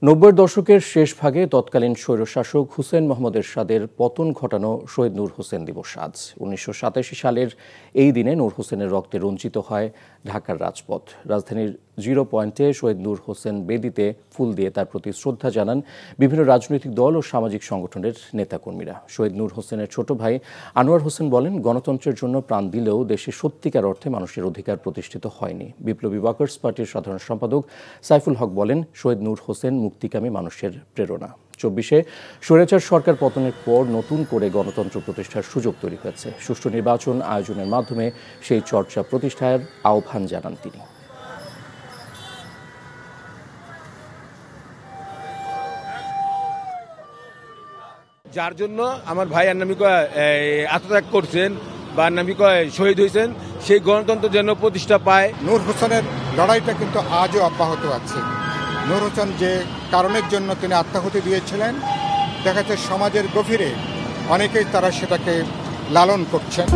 নব্বইয়ের দশকের শেষ ভাগে তৎকালীন স্বৈরশাসক হুসেইন মোহাম্মদ এরশাদের পতন ঘটানো শহীদ নূর হোসেন দিবস আজ। ১৯৮৭ সালের এই দিনে নূর হোসেনের রক্তে রঞ্জিত হয় ঢাকার রাজপথ। রাজধানীর জিরো পয়েন্টে শহীদ নূর হোসেন বেদিতে ফুল দিয়ে তার প্রতি শ্রদ্ধা জানান বিভিন্ন রাজনৈতিক দল ও সামাজিক সংগঠনের নেতাকর্মীরা। শহীদ নূর হোসেনের ছোট ভাই আনোয়ার হোসেন বলেন, গণতন্ত্রের জন্য প্রাণ দিলেও দেশে সত্যিকার অর্থে মানুষের অধিকার প্রতিষ্ঠিত হয়নি। বিপ্লবী ওয়ার্কার্স পার্টির সাধারণ সম্পাদক সাইফুল হক বলেন, শহীদ নূর হোসেন মুক্তিকামী মানুষের প্রেরণা। ২৪-এ স্বৈরাচার সরকার পতনের পর নতুন করে গণতন্ত্র প্রতিষ্ঠার সুযোগ তৈরি হয়েছে। সুষ্ঠু নির্বাচন আয়োজনের মাধ্যমে সেই চর্চা প্রতিষ্ঠার আহ্বান জানান তিনি। যার জন্য আমার ভাই আন্নামিক আত্মত্যাগ করছেন বা আন্নামিক শহীদ হয়েছেন, সেই গণতন্ত্র যেন প্রতিষ্ঠা পায়। নূর হোসেনের লড়াইটা কিন্তু আজও অব্যাহত আছে। নূর হোসেন যে কারণের জন্য তিনি আত্মাহুতি দিয়েছিলেন, দেখা যাচ্ছে সমাজের গভীরে অনেকেই তারা সেটাকে লালন করছেন।